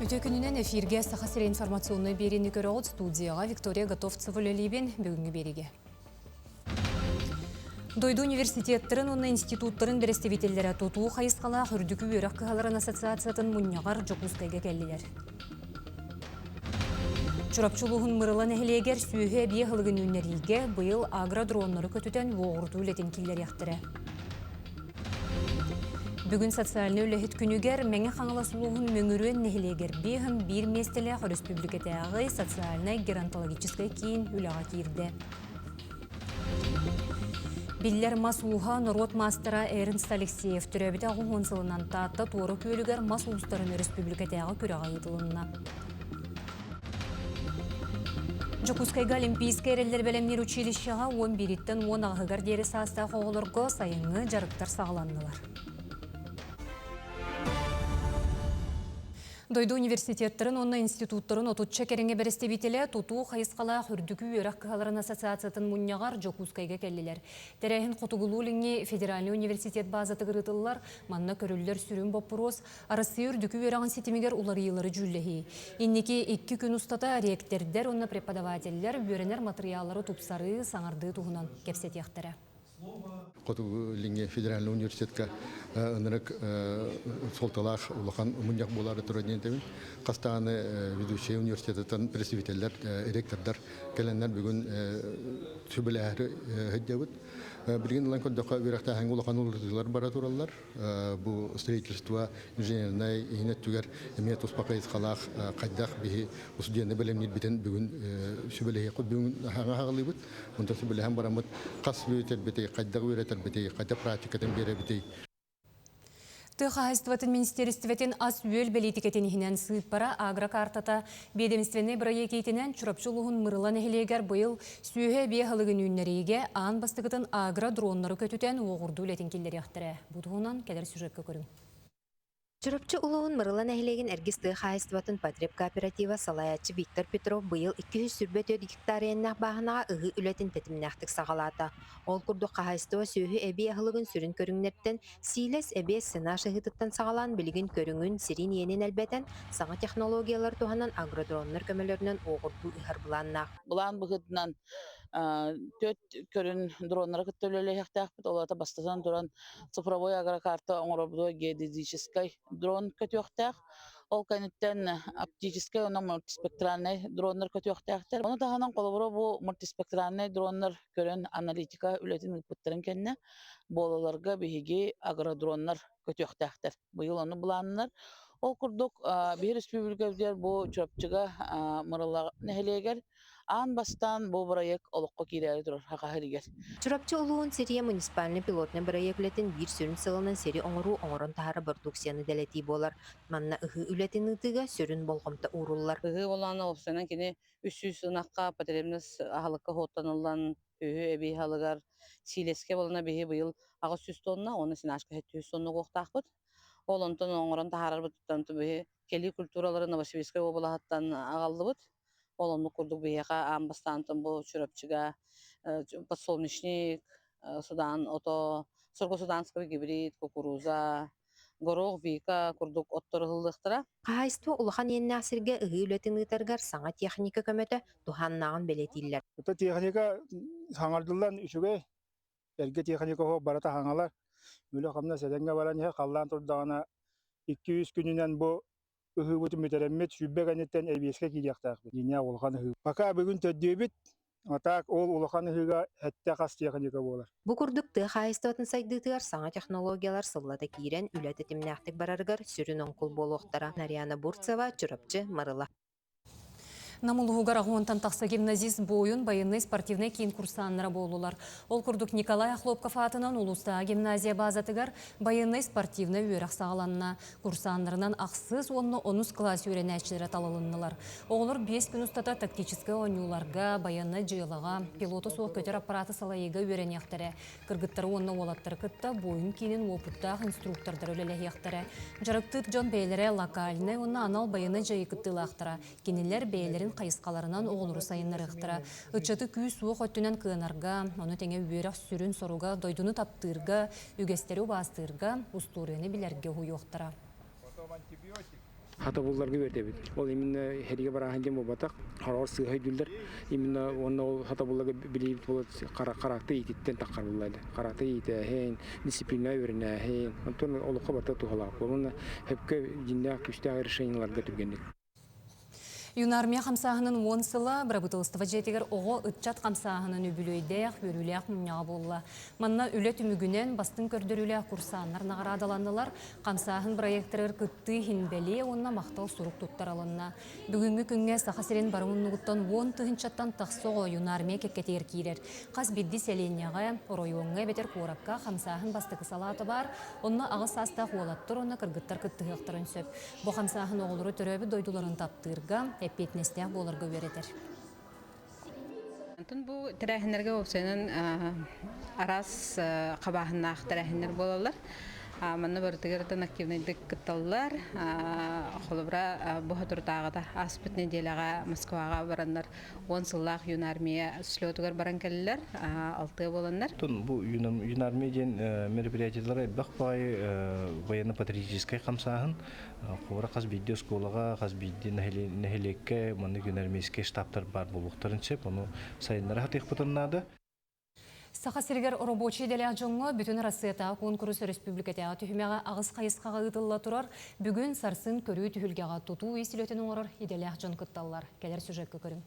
Үтө күнінен эфирге сақасыр информационный берені көрі от студияға Виктория Готовцеволелебен бүгінгі береге. Дойду университеттерін, онна институттарын берестевителлері тотуы қайысқала үрдікі өріқ қығаларын ассоциациятын мұнияғар жокускайға кәлілер. Чурапчулуғын мұрылан әхілегер сүйе бие ғылығын үннеріге бұйыл агродронлары көтітен оғырту үлетін келер яқтыры. Бүгін социальны өліхет күнігер мәңі қаңыласылуғын мөңіруен нәхілегер бейхім бір местелі республикатағы социальны геронтологическай кейін үліға кейірді. Биллер масуға Норот мастера Эрнст Алексеев түрәбіті ағуын сылынан таатта туыры көлігер масуыстарын республикатағы күріға етілінна. Жокускайга Олимпийская әрелер бәлемнер училищаға 11-тен 10 ағығар дері саста қоғылырғы сайыңы жарықтар сағыланылар. Дойду университеттерін, онна институттарын отутча кереңе берестебителі тұту қайысқала үрдікі өріқ қығаларын ассоциациятын мұнияғар Жокускайға кәлілер. Тәрәйін Қотуғылулыңе Федеральный университет базаты ғырытылылар, манна көрілдер сүрін боппырос, арасы үрдікі өріғын сетімегер улар елары жүлләхи. Иннеке 2 күн ұстата ректердер, онна преподавателлер, бөренер материалары тұпсары саңарды тұғынан кепсет яқтыры. Қотуғылыңе Федеральный университетка ынырык солталақ улахан мұнияқ болары тұраден тәбін. Қастағаны ведущий университеттен представителер, ректордар кәлінлер бүгін сөбілі әрі хөддеуіт. Бірген ұлан көндіққа өріқті әңгі улахан ұлырдылар бара тұралар. Бұл строительство, инженерный, енет түгер, емет ұспақайыз қалақ, қайдақ бейі ұсудияны бәлемнер бітен бүгін сөбілі еқіт бүгін ағалы бұд. Онда сөбілі әм барамыд қас өйтер бітей, қайдақ өретер бітей, қайда практикатын бере бітей. Тыхайстватын министерстветін ас өл бәлетікетенігінен сыйпара агрокартата бедемственне проектетінен чурапчылығын мұрылан әхілегер бұйыл сүйе бе ғылығын үннерейге аң бастығытын агродронлары көтітен оғырду үлетін келдер яқтыры. Бұдығынан кәдір сюжетке көрің. Чурапчы улуын мырылан әхілеген әргісті қайыстыватын Потреб кооператива салаятчы Виктор Петров бұйыл 200 сүрбет өді гектарияннақ бағынаға ұғы үлетін тәтімнәқтік сағалата. Ол күрді қайыстыва сөйі әбе әғылығын сүрін көріңнерттен силес әбе сына шығытықтан сағалан білігін көріңін сирин енен әлбәтен саңа технологиялар туғанан агродронлар көмелерінен оғырду ұғыр бұланнақ. Бұлан бұғытынан төт көрін дронлары күттөлелі яқтақ бұд, олата бастасан тұран цифровой агрокарта оңырабыды геодезическай дрон көтіоқтақ. Ол кәнеттен оптическай, оны мультиспектральный дронлар көтіоқтақтар. Оны тағынан қолыбыры бұл мультиспектральный дронлар көрін аналитика үлетін ұлпыттарын кәнне болаларға бейге агродронлар көтіоқтақтар. Бұйыл оны бұланылар. Ол күрдік бір республикавдер бұл чөпчіға мұрылға нәхелегер. Ан бастан бұл проект олыққа кейлері тұрар, хақа хәрігер. Чурапчы улуын серия муниципальный пилотный проект үлетін бір сүрін сылынан сері оңырын тағары продукцияны дәлеті болар. Манна ұғы үлетін ұтыға сүрін болғымта урулар. Ұғы оланы опсынан кені 300 сынаққа потребнес ағылыққа хоттанылан өйі әбей халығар силеске болына бейі бұйыл ағы 100 тонна, оны сен ашқа 700 тонна қоқтақ бұд. Ол онтан оңырын тағарар бұдтан бейі келі культуралары Новосибирскай облағаттан ағалды бұд. Олымны күрдік бейеға амбастантын бұл чүрөпчіға подсолнечник, судан, сұрғы суданского гибрид, кукуруза, горох, вика күрдік оттыры ғылдықтыра. Қайыстыва улахан енне асырге ұғы үлетін ұтарғар саңа техника көмөті туханнағын белетейлер. Бұта техника саңардылан үшіге, әрге техника барата хаңалар. Үлі қамна сәденге баран қалдан тұрдағына 200 күнінен бұл ұғы бұты мүтәрәммет сүббек әнеттен әбеске кейдіяқтақ. Дене олған ұғы. Бақа бүгін төддебіт, атақ ол олған ұғыға әтті қас техника болар. Бұ күрдікті қайыстығатын сайдығытығар саңа технологиялар сыллата кейрен үләті тімнәқтік барарғар сүрін оңқыл болуқтара. Нарияна Бурцева, Чурапчы, Марыла. Намылығығар ағуынтан тақса гимназист бойын байынный спортивный кейін курсаннара болулар. Ол күрдік Николай Ахлопков атынан ұлыста гимназия базатығар байынный спортивный өріқ сағаланына. Курсаннарынан ақсыз оныз класс өрен әчілері талалынылар. Оғылыр 5 күн ұстата тактическі ойнуларға, байынный жиылыға, пилоты соқ көтер аппараты салайыға өрен яқтары. Кыргыттары онны олаттары күтті бойын кейінен опыттақ инструктордар өлелі яқтары. Жарықтық жон бейлері локальны, онны анал байынный жайы күттілақтыра. Кенелер бейлері қайысқаларынан оғылыры сайынлар ұқтыра. Үтчаты күй суық өттінен кыынарға, оны тәңе өріқ сүрін соруға, дойдуны таптырға, үгестері бастырға, ұстурыны білерге хуй оқтыра. хата булларга бердебит. Ол именно хериге барахан дем батак, харар сыгай дүлдер. Именно онна ол хата булларга билип болот каракты ититтен таккар буллайды. Каракты ите хен дисциплина верне хен. Антон ол хабарта тухала. Онна хепке жинда күстә решенияларга түгенник. Юнармия қамсағының 10 сылы бірабытылыстыва жетегер оғы үтчат қамсағының үбілейдеяқ, өрілеяқ мұнyağa болла. Манна үлет үмігінен бастың көрдірілеяқ курсанлар нағарадаланылар, қамсағын проекттірір күтті хинделе онна мақтал сұруқ тұттар алынна. Бүгінгі күнге сақасырен барымын нұғыттан 10 тұхынчаттан тақсоғы юнармия кеккетер кейлер. Қаз бидді селенияға, оройуыңға бетер қоракка қамсағын бастықы салаты бар, онна ағыз астақ олаттыр, онна кіргіттар күттіғықтырын сөп. Бұ қамсағын оғылыры түрөбі дойдуларын таптырға, эппетнестях боларга беретер. Антон бу тәрәһеннәргә опсенен арас кабаһыннах тәрәһеннәр булалар. Манны бертегерден активныйдык кытталлар. Холобра бу хатуртагыда аспит неделяга Москвага бараннар 10 сыллах юнармия слетугар баран келләр, 6 буланнар. Тон бу юнармия ден мероприятиялар бакпай военно-патриотический камсаһын Хора каз видео школага, каз видео нахелекке, маны юнармийский штабтар бар булуктарынча, буну сайыннары хатык бутыннады. Саха сергер рабочий деле жоңго бүтүн Россията конкурс республиката түһүмәгә агыс кайыскага ытылла турар. Бүгүн сарсын көрүү түһүлгәгә тутуу исилетен орор иделе жон кытталлар. Келер сюжетке көрүң.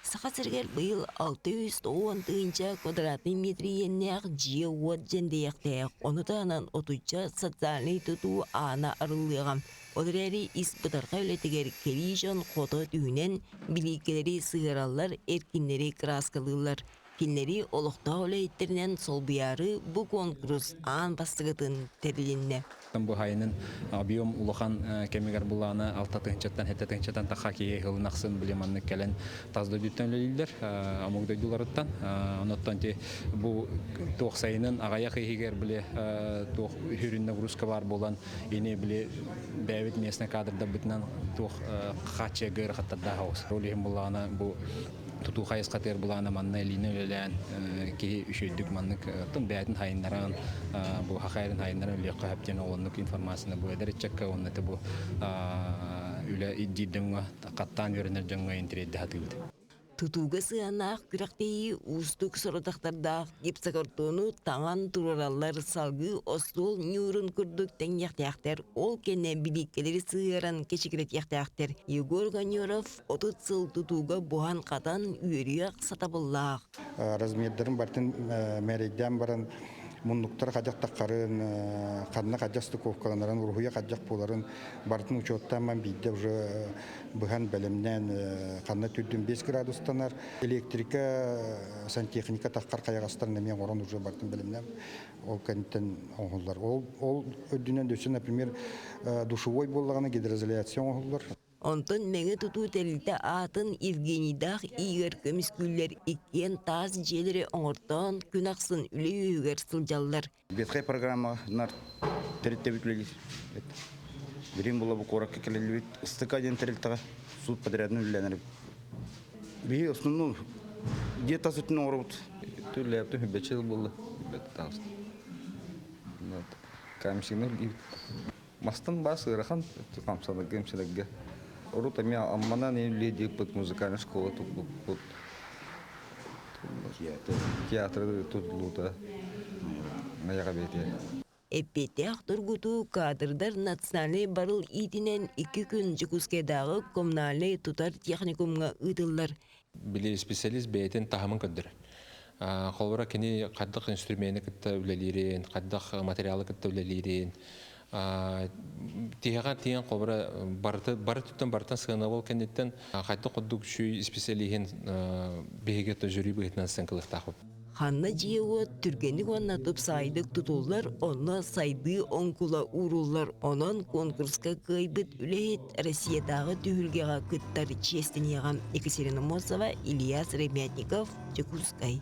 Сахасыргер быйыл 610 квадратный метриеннер жие от жендеяқтаяқ. Оны тағынан отуча социальный тұту ана арылыған. Одырәри испытарға өлетігер керейжон қото түйінен биликелері сығыралар, эркинleri краскалылар. Кинleri олықта өлеттерінен сол бұяры бұ конкурс аан бастығытын тәрілінне. Бу хайнын объем улахан кемигер буланы 6-тынчаттан 7-тынчаттан таха ки хылнаксын билеманны келен тазды дүттөнлөлөр амогдойдуларыттан оноттан те бу тоқсайнын агая хигер биле тоқ хүрүннө грузка бар болан эне биле бәвит местный кадрда битнан тоқ хача гөр хаттада хаус ролим буланы бу туту хайс катер буланы манна лине өлән ки үшөйдүк маннык тын бәйтин хайннаран бу хахайрын хайннарын лекка хаптен олоннук информацияны бу эдерчекка оннаты бу үле иддиддеңга каттан өрөнөр жөнгө интередде хатыбыт. Тутуга сыанақ күрәктейі устук соротақтарда гипсакартону таңан тураралар салгы остол нюрын күрдік тәңяқтаяқтар ол кене биликкелері сыйыран кешікірет яқтаяқтар. Егор Ганьоров 30 сыл тутуга бухан қатан үйеріяқ сатабыллақ. Размердерін бартын мәрейден баран мұндықтар қадақ таққарын, қадына қадjasты ковкаланарын, ұрғыя қадjақ боларын бартын учеттан мән бейді уже бұған бәлімнен қадына түрдің 5 градустанар. Электрика, сантехника таққар қаяғастарына мен оран уже бартын бәлімнен ол кәнттен оңғылдар. Ол өддінен дөсі, например, душевой болағына гидроизоляцион оңғылдар. Онтон мәңі тұту тәлілті атын Евгенийдақ игер көміскүлер ikкен таз желері оңыртан күн ақсын үлі үйгер сылжалылар. Бетқай программалар тәрітті бүтлелер. Бірін бұл қораққа келелі бет. Ыстыққа ден тәрілтіға суд подрядын үліләнір. Бейі основном где-то сүттің оңыр бұд. Түрлі әпті хүбетшіл болды. Кәмшігінер мастын басы ұрақан қамсаны кәмшілігі. Орута мен аммана не леди под музыкальная школа тут вот театр тут лута моя работа. Эппетех тургуту кадрдар национальный барыл итинен 2 күн жукускедағы коммунальный тутар техникумга ытыллар. Били специалист бейтен тахамын көддір. Холбара кені қаддық инструмені кітті үлелерін, қаддық материалы кітті үлелерін. Тиһаға тиен қобыра бары түттен бартан сығына бол кәнеттен қайтты құддық шүй специалиген бейгетті жүрі бұғытынан сәңкілік тақып. Ханна жиеуі түргенік онна тұп сайдық тұтулар, онна сайды онкула урулар, онан конкурска көйбіт үлейт Россиядағы түйілгеға күттар честен еғам. Екатерина Мосова, Ильяс Ремятников, Чекускай.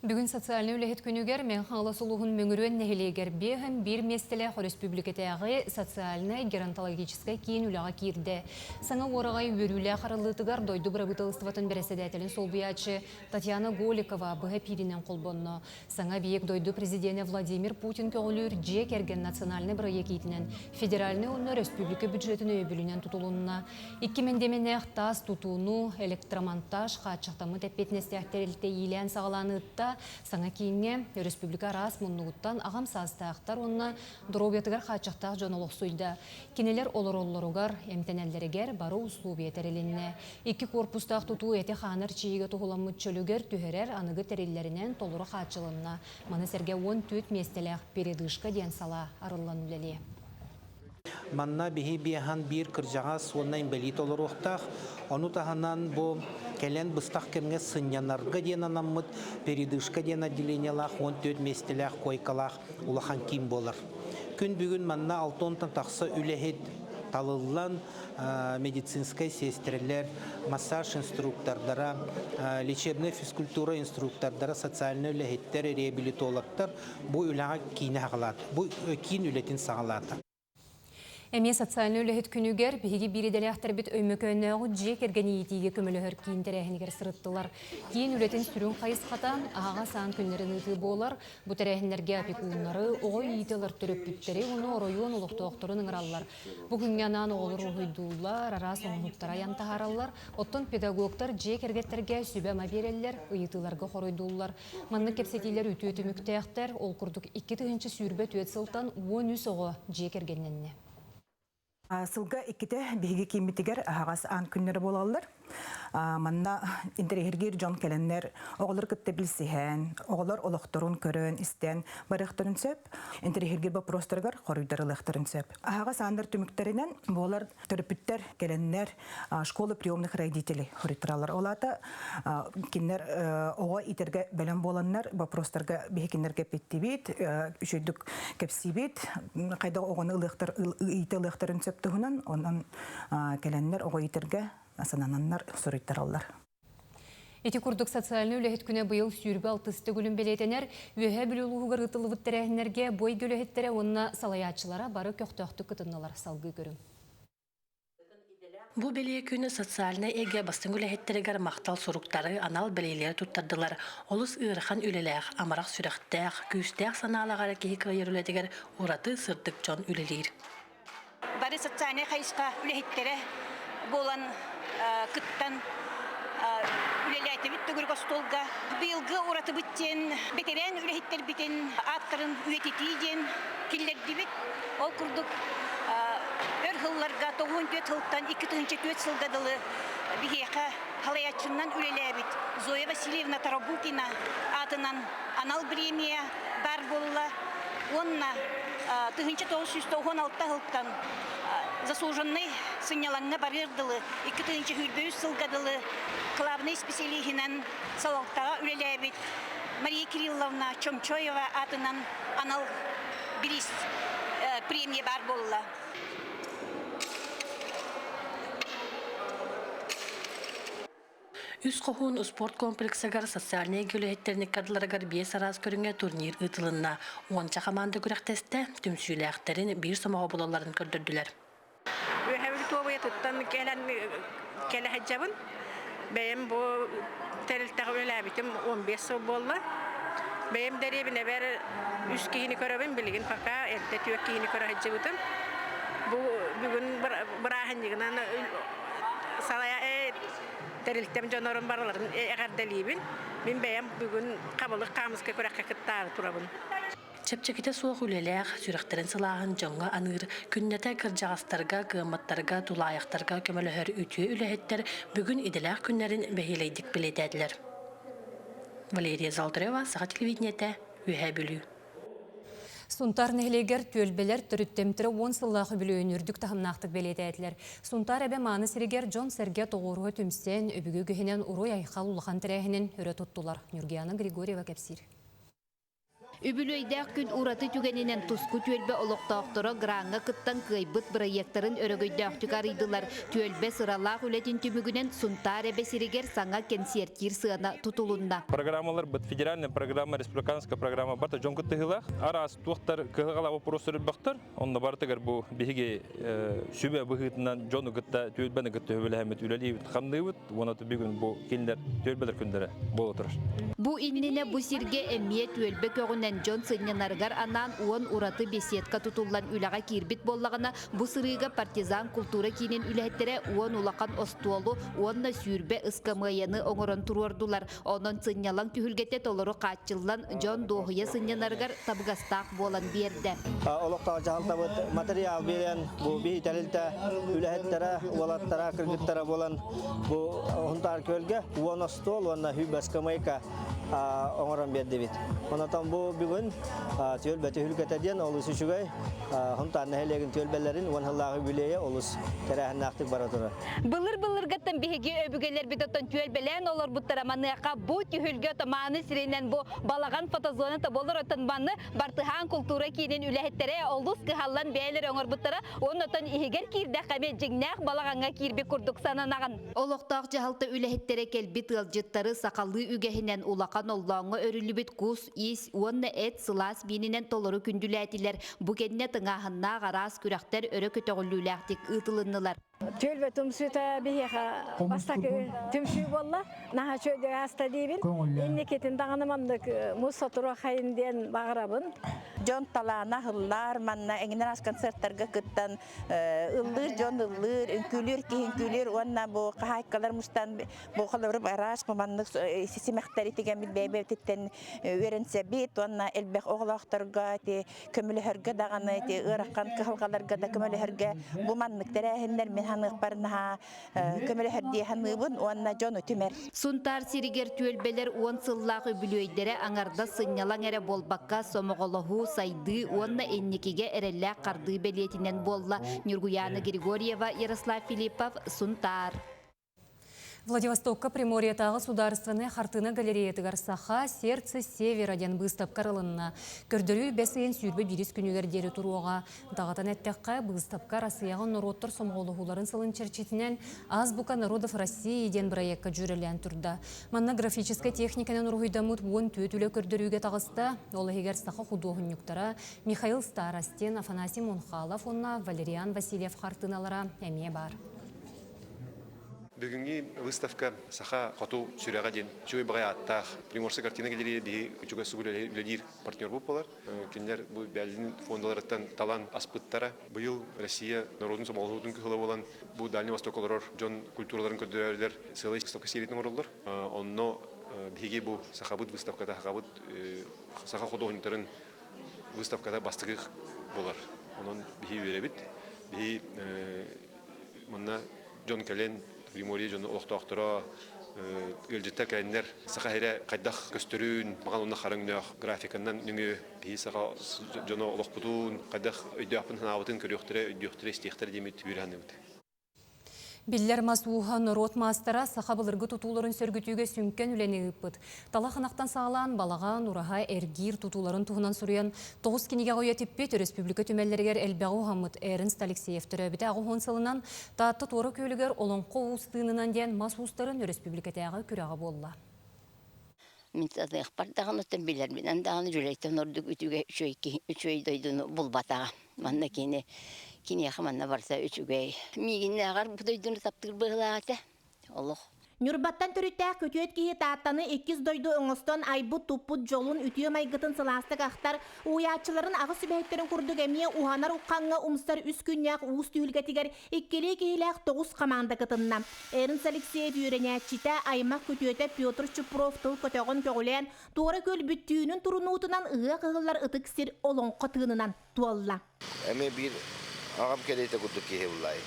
Бүгін социальный үлехет күнігер мен қаңлы сұлуғын мөңірен нәхелегер бейхін бір местелі республикатағы социальный геронтологическай кейін үліға кирді. Саңа орағай өрілі қарылытығар дойды бұрабытылыстыватын бәрәседәтелін сол бұячы Татьяна Голикова бұға пирінен қолбонны. Саңа бейек дойды президенті Владимир Путин көгілір жек ерген национальный бұрайек етінен федеральный оны республика бюджетін өбілінен тұтылуына. 2000 тас тұтуыну электромонтаж қатшықтамы тәппетнестіяқтерілті елен сағаланытта саңа кейінге республика рас мұннығыттан ағам састақтар онына дұробетігер қатшықтақ жонолық сөйді. Кенелер олар-оларуғар әмтенелдерігер бары ұслубе тәрелінне. Екі корпустақ тұту әте қаныр чиіге тұғыламы чөлігер түхерер анығы тәрелерінен толыры қатшылынна. Маны сәрге 14 местелек передышқа ден сала арылан үлелі. Манна биһи биэхан бир кыржагас уоннайн белит олоруохтах, ону таханан бу келен быстах кемге сыньянарга диэн анаммыт, передышка диэн отделениялах, 14 местелях койкалах улахан ким болар. Күн бүгүн манна 6 тақсы үлехет талыллан медицинскай сестрелер, массаж инструктордара, лечебная физкультура инструктордара, социальный үлехеттер, реабилитологтар бу үлеға кейіне ағалады, бу кейін үлетін сағалады. Әме социальный үлехет күнігер бігі біріделі ақтар бет өймөкөнәғу жек ергені етеге көмілігір кейін тәрәхінігер сырыттылар. Кейін үлетін сүрін қайыз қата ағаға саан күнлерін ұты болар. Бұ тәрәхінлерге апекуынлары оғой етелер түріп бүттері оны оройуын ұлықты оқтырын ұңыралар. Бұғынғанан оғылыр ұғыдулар, арас оңғыптара янтағаралар. Оттың педагогтар жек ергеттерге сүбәма берелер, ұйытыларға қоройдулар. Манны кепсетейлер үті мүктәқтер, ол күрдік 2 сүрбе төет сылтан 13 оғы жек ергенненне. Сылга икките биһиги кийимитигер ағас аан күннері болалар. Манна интерегергер жон келеннер оғылар кытты білсіхен, оғылар олықтырын көрін, істен барықтырын сөп, интерегергер бапростыргар қорыйдарылықтырын сөп. Ағас аандар түміктерінен болар түріпіттер келеннер школы приемных родителей хоритыралар. Олата кинер оға итерге бәлем боланнар бапростырга биһикиннер кепетті бит, үшөйдік кепсі бит, қайда оғаны ите ылықтырын сөп тұғынан, онан келеннер оға итерге асанананнар сұрыйттаралар. Эти курдук социальный үлехет күне бұйыл сүйірбі алтысты гүлін белетенер, өйе білулуғығыр ұтылывыт тәрәхінерге бой гөлехеттері онына салаятчылара бары көқтөқты күтінналар салғы көрім. Бу белее күні социальный эге бастың үлехеттерігер мақтал сұруқтары анал белейлері тұттардылар. Олыс ұйырхан үлеләқ, амарақ сүрәқтәқ, күйістәқ саналағары кейі қайыр ураты сырдық жон үлелер. Бары социальный қайысқа үлехеттері болан кыттан үлеләйті бітті көргі столға. Биылғы ұраты біттен, бетерен үлехеттер бітен, аттарын үйететейден, келдерді бит. Ол күрдік өр ғылларға 94 ғылттан 2-4 сылғадылы бігеқа халаятшыннан үлеләй бит. Зоя Васильевна Тарабутина атынан анал премия бар болла. Онна 1916 ғылттан заслуженный сыняланға барырдылы, 2-4 сылғадылы главный специалихинен салалтаға үлеләбет Мария Кирилловна Чомчоева атынан анал біріс премия бар болла. Үс қоғын спорт комплексігер социальный гөлеттеріне кадыларығар 5 араз көрінге турнир ұтылынна. Онша команда күрәқтесті түмсүйлі әқтерін бір сомаға болаларын көрдірділер. Өйәвіл туабыя тұттан кәлі әджабын. Бәйім бұл тәрілтіғі өләбітім 15 сыл болла. Бәйім дәребіне бәрі үс кейіні көрабын білігін пақа әлді түйек кейіні көрі әджабытым. Бүгін бірағын егінен салая тәрілттем жонорын бараларын әғардалейбін. Мен бәйім бүгін қабылық қамызға көрәққа кіттағы тұрабын. Чепчеките суық үлеләқ, сүрәқтерін сылағын жоңға аныр, күннеті кіржағастарға, қыматтарға, тулаяқтарға көміліғір үтіе үләхеттер бүгін иделәқ күннерін бәйелейдік білетәділер. Валерия Залдырева, Сағат телевидениеті, Үйә бүлі. Сунтар нәхлегер төлбелер түріттемтірі 10 сыллағы білуін үрдік тағымнақтық белетәділер. Сунтар әбе маны сірігер Джон Серге тоғырғы түмстен өбігі күхінен ұрой айқал ұлған тірәхінен өрі тұттылар. Нюргияна Григорьева кәпсір. Übülöydäk gün urаты tügeninen tusku tölbe oloqtaqtıra granga kıttan kıybıt proyektörün örögöydäktük arıydılar. Tölbe sıralaq ületin tümügünen suntar ebesiriger sana konsertir sığana tutulunda. Программалар бит федеральная программа, республиканская программа барта жонку тыгылах. Арас туқтар кыгыгала вопросы бактар. Онда бартыгар бу биге сүбе быгытынан жону гытта тölбени гытта хөбөләмет үлелебит хандыбыт. Оны бүгүн бу келдер тölбелер күндәре боло турар. Bu innine bu sirge emniyet tölbe kögünen John Sınyanargar anan uon uratı besetka tutullan ülaga kirbit bollagana bu sırıga partizan kultura kinin ülehettere uon ulakan ostuolu uonna sürbe ıskamayanı oŋoron turordular. Onun Sınyalan tühülgete toluru kaçıllan John Doğuya Sınyanargar tabgastak bolan berdi. Olukta jahaltabıt material beren bu bir delilde ülehettere olattara kırgıttara bolan bu huntar kölge uon ostuol uonna hübeskamayka oŋoron berdi bit. Onatan bu bugün tölbe tühülgete diyen olusu şugay huntar nehelegin tölbelerin uon hallağı bileye olus terahennaktik baratura. Bılır gatan bihigi öbügeler bitotan tölbelen olur bu taramanıqa bu tühülge tamanı sirenen bu balagan fotozona tabolur otanmanı bartıhan kultura kinin ülehettere olus kıhallan beyler oŋor bu tara onatan ihiger kirde kame jignak balaganga kirbi kurduk sananagan. Oloqtaq jahalta ülehettere kelbit ılcıtları sakallı ügehinen ulakan ollağı örülübit kus is uonna et sılas bininen toluru kündületiler. Bu kendine tыңahınna garas kürekter örö kötögüllüləktik ıtılınlılar. Tölbe tümsüte bihiha bastakı tümsü bolla naha çöde hasta dibin inneketin dağınımandık musaturu hayın diyen bağırabın. Jon talana hıllar manna engnas konsertlerge kıttan ıldır jon ıldır ünkülür ki ünkülür onna bu kahaykalar mustan bu kalıp aras pamanlık sisi mehteri tegen bir bebe titten öğrense bit onna elbek oğlaktarga te kömülü herge dağını te ırakan kıhalgalarga da kömülü herge bu manlık terehinler min hanık barnaha kömülü herdiye hanıbın onna jon ötümer. Suntar siriger tölbeler on sıllaqı bülöydere anarda sınyalan ere bolbakka somoğolahu saydı onna ennikige erelle qardı beliyetinden bolla. Nurguyana Grigorieva, Yaroslav Filipov, Suntar. Владивостокка Приморьетағы сударственный хартына галереятыгар саха сердце севераден выставка рылынна. Көрдірі бәсейін сүйірбі біріз күнігердері тұруға. Дағатан әттіққа выставка Россияғын нұроттыр сомғолығуларын сылын черчетінен Азбука народов России ден проектка жүрелен тұрда. Манна графическая техниканын ұрғыдамыт он төтілі көрдіріге тағыста. Олығығар саха художниктара Михаил Старостен, Афанасий Монхалов, онна Валериан Васильев хартыналара әме бар. Бүгінгі выставка саха қату сүрәға ден. Чөй бағай аттақ Приморская картина галерея бейі үчігі сүгілер партнер болып болар. Кендер бұл бәлдің фондаларыттан талан аспыттара. Бұйыл Россия народын сомалығудың көхілі болан бұл Дальний Восток олар жон культураларын көдірерлер сылай выставка серетін орылдар. Онно бейге бұл сахабыт выставкада саха художниктарын выставкада бастығы болар. Онын бейі веребіт. Бейі мұнна Джон Кален Приморье жоны олықтақтыра, өлжетті кәйіндер сақа әрі қайдақ көстірін, маған оны қарыңнақ графиканнан нүңі бейі сақа жоны олық бұдуын, қайдақ өйді апын ханауытын көріқтірі стейқтері демет үйрәні өті. Биллер масуға нұрот мастара сақа бұлырғы тұтуларын сөргітуге сүнкен үләне ұппыд. Талақынақтан сағалан балаға нұраға әргір тұтуларын тұғынан сұрыян 9 кенеге қоя теппет республика түмәллергер әлбәғу ғамыд Эрнст Алексеев түрәбіті ағуғын сылынан татты торы көйлігер олонқы ұстығынан ден масуыстарын республикатағы күрәға болла. Мен сазық бардағын өттен білер менен дағаны жүректен ордық үтіге үшөй дойдыны бұл батаға. Манна кені қаманна барса үшігей. Мегінне ағар бұдойдыны таптыр бұғылағаты. Олық. Нюрбаттан түріттәк көтөт кейі тааттаны 2 дойды оңыстан айбыт туппут жолын үтіе майгытын сыластық ақтар уячыларын ағы сүбәйттерін күрдік әме уханар ұққанға умстар үс күнняқ уыз түйілгетігер еккелі кейләқ 9 команда кытынна. Эрнст Алексеев үйренәтчіті аймақ көтөті Петр Чупров тұл көтөғын көгілен туғыры көл бүттүйінің тұрынуытынан ұға қығылар ұтық сир олонқы тығынынан туалла. Әме бір ағам кәдейті күрдік кейі ұлай.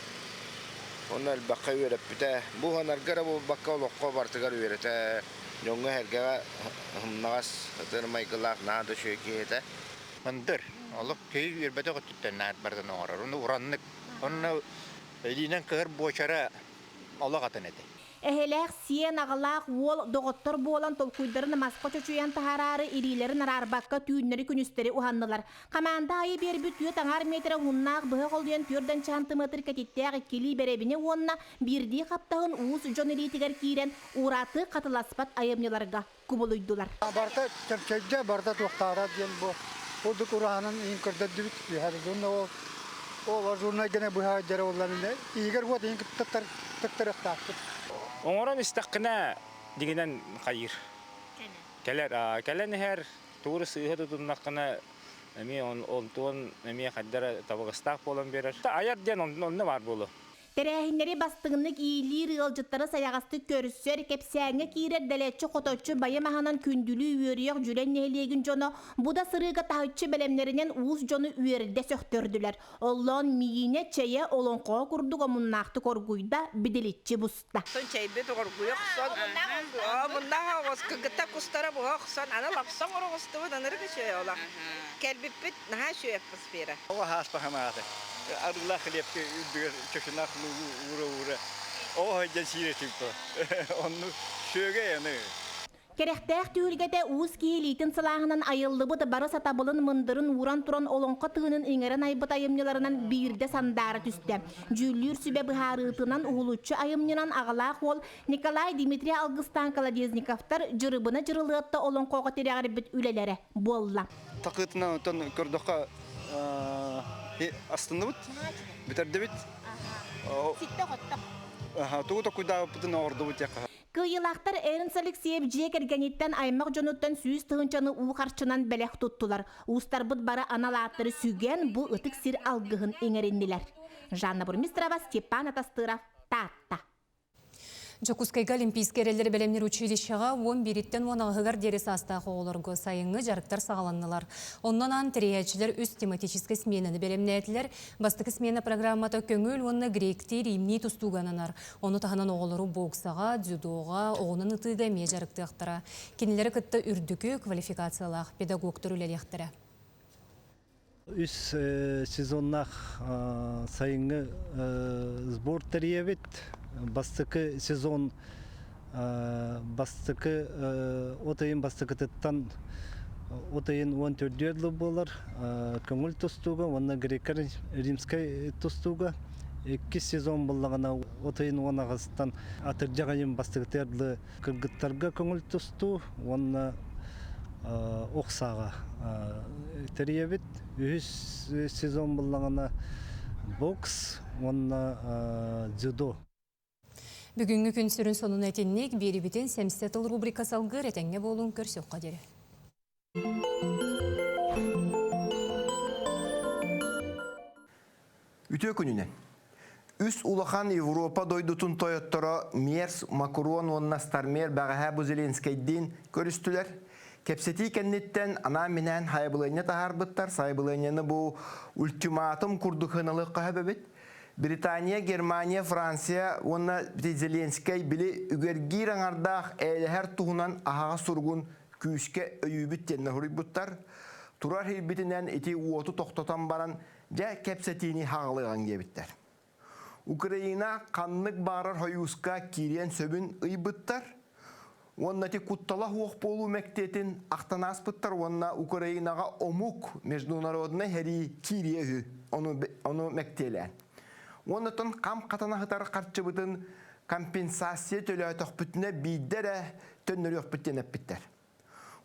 Onlar bakka öğretpite. Bu hanargara bu bakka olukko bartıgar öğrete. Yonga hergara hımnağız tırmaykılak nağdı şöykiyete. Mandır. Oluk köyü öğretpete götütten nağıt bardan oğrar. Onu uranlık. Onu elinen kığır boşara oluk atan edi. Эхелек сиен ағалақ ол доғыттар болан толкуйдарын масқа чөчуян тахарары ирилерін арарбаққа түйінлері күністері уханнылар. Қаманда айы бербі түйе таңар метрі ұннақ бұғы қолден түрден чантыметр кәтеттәғі келі беребіне онына бірдей қаптағын уыз жон елейтігер кейрен ураты қатыласпат айымнеларға күбілуйдылар. Барта чәрчәйді, барта тоқтара ден бұл. Олдық ұранын ең көрді дүбіт бүйәді. Ол журнай гене бұға жәрі оларында. Егер от ең тұттырықтақты. Оңыран істаққына дегенен қайыр. Кәлән әр туыры сүйі тұтынаққына онтуын қаддары табығыстақ болын берер. Аяр ден онны бар болу. Тәрәхінлері бастығынлық ийлер ғылжыттары саяғасты көріссер, кепсәңі кейрер дәлетші қоточы байымағанан күнділі үйеріяқ жүрен нәйлеген жоны, бұда сырыға тағытшы бәлемлерінен уыз жоны үйерді сөқтөрділер. Олан миіне чәйе олонқоға күрдіға мұннақты коргуйда біделетші бұста. Сон чәйбе тоғыргуя құсан, мұннаға ғосқығыта құстара бұға құсан, ана лапсан ұры ғыстығы данырғы шөй ола. Кәлбіппіт наға шөй әппіспері. Оға хаспа хамағады. Арыла хлебке чөшінақ ура-ура. Оға жәсире түйіпті. Оны шөге яны. Керектәк түйілгеде уыз кейлейтін сылағынан айылды бұды бары сатабылын мындырын уран туран олонқа тығының еңерін айбыт айымнеларынан бірде сандары түсті. Жүллер сүбе бұхарытынан ұғылучы айымнынан ағалақ ол Николай Дмитрий Алгыстан Колодезниковтар жырыбыны жырылықты олонқоға терегір біт үлелері болла. Тақытынан өтін көрдіққа астынды бұд, бітерді бұд. Ситті қоттық. Туғыта құйдағы бұдын орды бұд яққа. Кыйылақтар Эрнс Алексеев жек эргениттен аймақ жонуттан сүйіз тұғынчаны уғарчынан бәлек тұттылар. Уыстар бұд бары аналаттары сүйген бұл ұтық сир алғығын еңеренділер. Жанна Бурмистрова, Степан Атастыров, Татта. Жокускайга Олимпийский эрелер белемнер училищеға 11-тен 10-ғығар дерес астағы оларғы сайыңы жарықтар сағаланнылар. Оннан ан тіреячілер үст тематический сменаны белемнәтілер. Бастықы смена программата көңіл онны гректі римни тұстуғананар. Оны тағынан оғылыру боксаға, дзюдоға, оғының ұтыға ме жарықты ақтыра. Кенелері күтті үрдікі квалификациялақ педагогтар үлелектірі. Үс сезоннақ сайыңы сбор тәребет. Бастықы сезон бастықы отайын бастықы тұттан отайын 14 болар. Көңіл тұстуға, онына грекер римскай тұстуға. 2 сезон болағына отайын онағыстан атыржағайын бастықы тәрлі кіргіттарға көңіл тұсту, онына оқсаға тәребет. Үс сезон болағына бокс, онына дзюдо. Бүгінгі күн сүрін сонын әтеннек бері бітен сәмстетіл рубрика салғыр әтенге болуын көрсек қадері. Үтө күнінен. Үс улахан Европа дойдутун тойоттора Мерс, Макрон, онна Стармер, бағаға бұ Зеленскайдин көрістілер. Кепсети кеннеттен ана менен хайбылайны тахарбыттар, сайбылайныны бұ ультиматум күрдіқынылық қағабебет. Британия, Германия, Франция, онна Зеленскай били үгергир аңардақ әліхер туғынан ағаға сұрғын күйіске өйібіттен нөхірібіттар. Турар хейбітінен еті уоты тоқтатан баран жа кепсетini хағылыған кебіттер. Украина қанлық барар хойуска кирен сөбін ұйбыттар. Онна те куттала хуақ болу мәктетін ақтанас бұттар, онна Украинаға омук международны хәри кирие оны мәктелен. Онытын қам қатанағытары қарчы бұтын компенсация төлі өтіқ бүтіне бейдері төннері өқ бүттен әппіттер.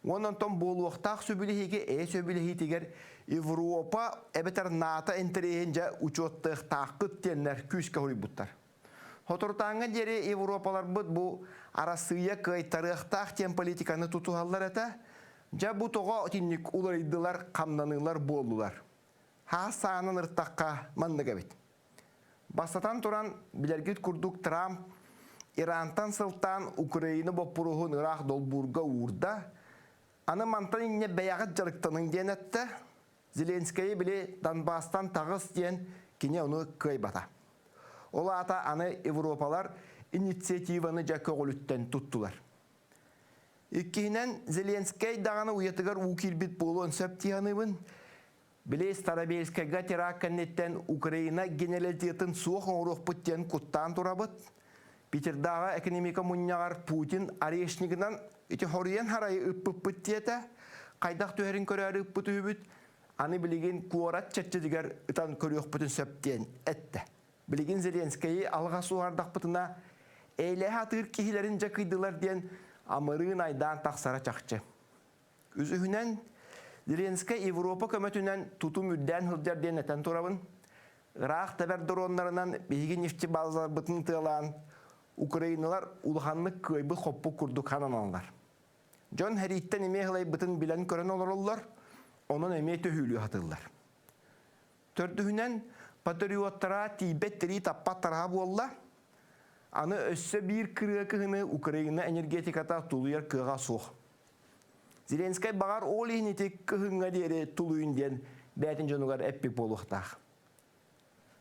Онытын болуқтақ сөбіліхеге сөбіліхе тегер Европа әбетер ната интерейінже учеттық таққыт тенлер күйіске хұрый бұттар. Хотыртаңы дері Европалар бұд бұл арасыя кайтарықтақ тен политиканы тұтуғалар әті, жа бұтыға теннік уларыдылар, қамнанылар болулар. Ха сағанын ұрттаққа мандыға бет. Бастатан туран билергит курдук Трамп Ирантан сылтан Украина боппурухун Ирак долбурга урда. Аны мантан инне бәяғат жарықтанын ден әтті. Зеленскайы біле Донбастан тағыз ден кене оны көй бата. Ола ата аны Европалар инициативаны жакы қолүттен тұттылар. Иккенен Зеленскай дағаны уятығар укилбит болуын сөптияныбын. Біле Старобельскайга теракканнеттен Украина генералитетін суық оңырық бүттен құттан тұрабыт. Питердағы экономика мұннағар Путин арешнигінен ити хориян харайы үппіп тиеті, қайдақ түйерін көрәрі үппі түйбіт, аны білеген куарат чәтчедігер ұтан көріөк бүтін сөптен әтті. Білеген Зеленскайы алға суғардақ бұтына әйлі атыр кехілерін жақыйдылар ден амырын айдан тақсара чақчы. Үзіхінен Зеленскай Европа көмөтінен тұтым үдден хылжар ден әтен тұрабын. Ғрақ тәбәр дұронларынан бейгі нефті базар бұтын тылан Украиналар улханлык көйбі қоппы күрдік ханананлар. Жон хәріттен еме ғылай бұтын білен көрін олар, onun emeği tühülü hatırlar. Tördüğünden patriottara Tibetteri tappat taraha bolla, anı össe bir kırığı kığını Ukrayna energetikata tuluyar kığa soğ. Zelenskay bağır olihniti kığınga deri tuluyun diyen bәтін jonugar epik boluqtaq.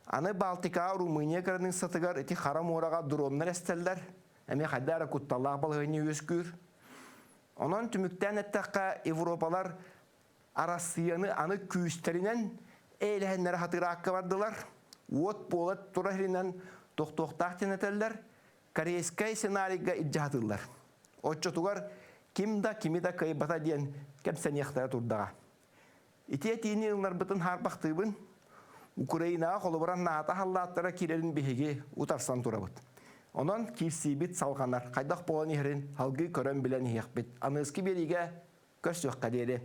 Anı Baltika, Rumıniya kırının satıgar eti haram orağa dronlar esteller, eme haddara kuttalaq balığını özgür. Onun tümükten ettaqqa Evropalar Arasiyanı anı küyüsterinden eylehenlere hatıra hakkı vardılar. Ot bolat turahirinden tohtaq teneteller. Koreyskay senariga idca hatırlar. Otçotugar kim da kimi da kaybata diyen kemsen yaktara turdağa. İtiye tini yıllar bütün harbaqtıbın Ukrayna'a kolubaran naata hallatlara kirerin bihigi utarsan turabıt. Onun kifsibit salğanlar qaydaq bolan ihirin halgı körön bilen hiyaqbit. Anıski berige körsüq kaderi.